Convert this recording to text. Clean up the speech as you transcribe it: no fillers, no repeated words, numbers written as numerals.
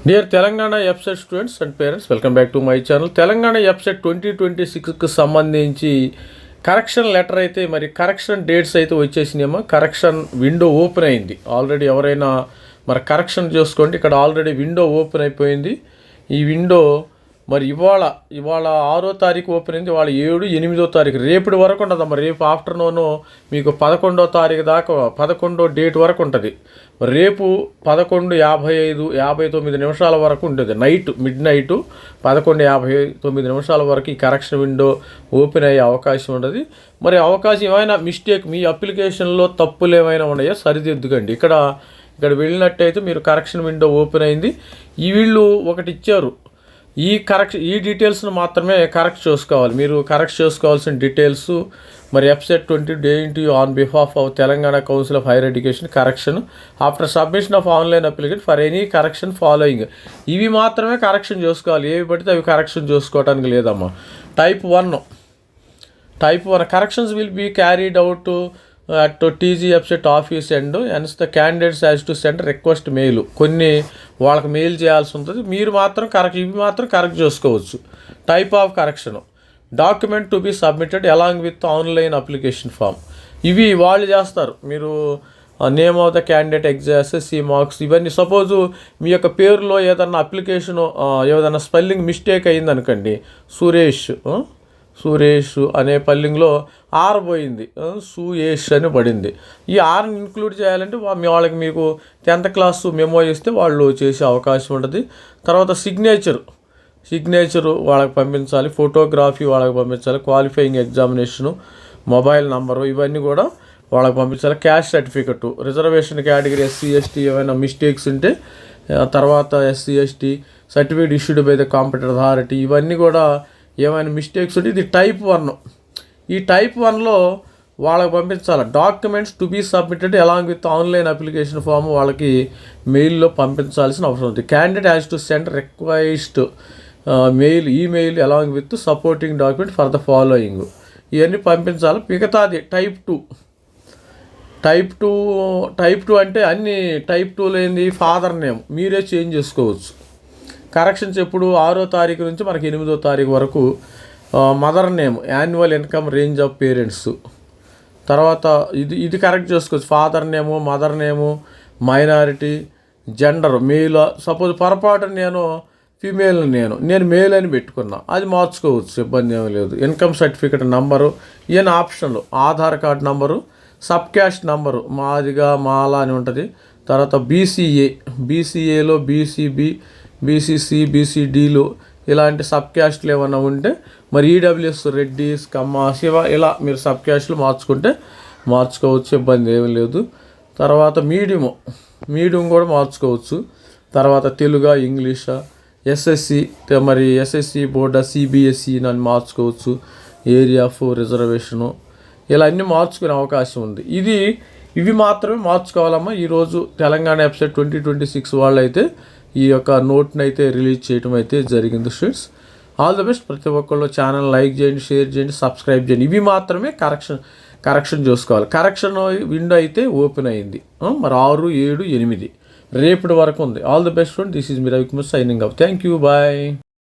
Dear Telangana EAPCET students and parents, welcome back to my channel. Telangana EAPCET 2026కి సంబంధించి correction letter అయితే మరి correction dates అయితే వచ్చేసినాయమ్మా. కరెక్షన్ విండో ఓపెన్ అయింది ఆల్రెడీ. ఎవరైనా మరి కరెక్షన్ చేసుకోండి. ఇక్కడ ఆల్రెడీ విండో ఓపెన్ అయిపోయింది. ఈ విండో మరి ఇవాళ 6వ తారీఖు ఓపెన్ అయింది. ఇవాళ 7, 8వ తారీఖు రేపటి వరకు ఉంటుందమ్మా. రేపు ఆఫ్టర్నూను మీకు 11వ తారీఖు దాకా 11వ డేట్ వరకు ఉంటుంది. రేపు 11:59 వరకు ఉంటుంది. మిడ్ నైట్ 11:59 వరకు ఈ కరెక్షన్ విండో ఓపెన్ అయ్యే అవకాశం ఉంటుంది. మరి అవకాశం ఏమైనా మిస్టేక్ మీ అప్లికేషన్లో తప్పులు ఏమైనా ఉన్నాయో సరిదిద్దుకండి. ఇక్కడ వెళ్ళినట్టయితే మీరు కరెక్షన్ విండో ఓపెన్ అయింది. ఈ వీళ్ళు ఒకటి ఇచ్చారు. ఈ డీటెయిల్స్ను మాత్రమే కరెక్ట్ చేసుకోవాలి. మీరు కరెక్ట్ చేసుకోవాల్సిన డీటెయిల్స్ మరి ఎఫ్సెట్ 2020 on behalf of Telangana council of higher education correction after submission of online application for any correction following. ఇవి మాత్రమే కరెక్షన్ చేసుకోవాలి. ఏవి పడితే అవి కరెక్షన్ చేసుకోవడానికి లేదమ్మా. Type 1 corrections will be carried out at TG EdCET office and hence the candidates has to send request mail. కొన్ని వాళ్ళకి మెయిల్ చేయాల్సి ఉంటుంది. మీరు మాత్రం ఇవి మాత్రం కరెక్ట్ చేసుకోవచ్చు. Type of correction document to be submitted along with online application form. ఇవి వాళ్ళు చేస్తారు. మీరు name of the candidate, SSC marks, ఇవన్నీ. సపోజు మీ యొక్క పేరులో ఏదన్నా అప్లికేషను ఏదైనా స్పెల్లింగ్ మిస్టేక్ అయిందనుకోండి. సురేష్ అనే పల్లింగ్లో ఆర్ పోయింది, సుయేష్ అని పడింది. ఈ ఆర్ని ఇంక్లూడ్ చేయాలంటే వాళ్ళకి మీకు 10th క్లాస్ మెమో ఇస్తే వాళ్ళు చేసే అవకాశం ఉంటుంది. తర్వాత సిగ్నేచరు వాళ్ళకి పంపించాలి. ఫోటోగ్రఫీ వాళ్ళకి పంపించాలి. క్వాలిఫైయింగ్ ఎగ్జామినేషను, మొబైల్ నంబరు, ఇవన్నీ కూడా వాళ్ళకి పంపించాలి. Caste certificate, reservation category SC ST ఏమైనా మిస్టేక్స్ ఉంటే, తర్వాత SC ST certificate issued by the competent authority, ఇవన్నీ కూడా ఏమైనా మిస్టేక్స్ ఉంటే ఇది టైప్ 1. ఈ టైప్ 1లో వాళ్ళకి పంపించాలి. Documents to be submitted along with online application form వాళ్ళకి మెయిల్లో పంపించాల్సిన అవసరం ఉంది. Candidate has to send request email along with supporting document for the following. ఇవన్నీ పంపించాలి. మిగతాది టైప్ టూ అంటే అన్ని టైప్ 2లో ఏంది, ఫాదర్ నేమ్ మీరే చేంజ్ చేసుకోవచ్చు. కరెక్షన్స్ ఎప్పుడు 6వ తారీఖు నుంచి మనకి 8వ తారీఖు వరకు. Mother name, annual income range of parents, తర్వాత ఇది కరెక్ట్ చేసుకోవచ్చు. Father name, mother name, minority, gender, mail. Suppose పొరపాటు నేను మేల్ అని పెట్టుకున్నా, అది మార్చుకోవచ్చు, ఇబ్బంది ఏమీ లేదు. ఇన్కమ్ సర్టిఫికేట్ నంబరు, ఈయన ఆప్షన్లు Aadhaar card number, sub caste number, మాలా అని ఉంటుంది. తర్వాత బీసీఏలో BCB, BCC, BCDలు ఇలాంటి సబ్ క్యాస్ట్లు ఏమైనా ఉంటే, మరి EWS, రెడ్డిస్, కమ్మ, శివ, ఇలా మీరు సబ్ క్యాస్ట్లు మార్చుకోవచ్చు, ఇబ్బంది ఏమీ లేదు. తర్వాత మీడియం కూడా మార్చుకోవచ్చు. తర్వాత తెలుగు, ఇంగ్లీషా, SSC బోర్డా, CBSE అని మార్చుకోవచ్చు. ఏరియా ఆఫ్ రిజర్వేషను, ఇలా అన్నీ మార్చుకునే అవకాశం ఉంది. ఇవి మాత్రమే మార్చుకోవాలమ్మా. ఈరోజు తెలంగాణ ఎఫ్సెట్ 2026 వాళ్ళు అయితే ఈ యొక్క నోట్ని అయితే రిలీజ్ చేయడం అయితే జరిగింది. Students, all the best. ప్రతి ఒక్కళ్ళు ఛానల్ లైక్ చేయండి, షేర్ చేయండి, సబ్స్క్రైబ్ చేయండి. ఇవి మాత్రమే కరెక్షన్ చూసుకోవాలి. కరెక్షన్ విండో అయితే ఓపెన్ అయింది. మరి 6, 7, 8 రేపటి వరకు ఉంది. All the best friend. This is me Ravikumar signing off. Thank you, bye.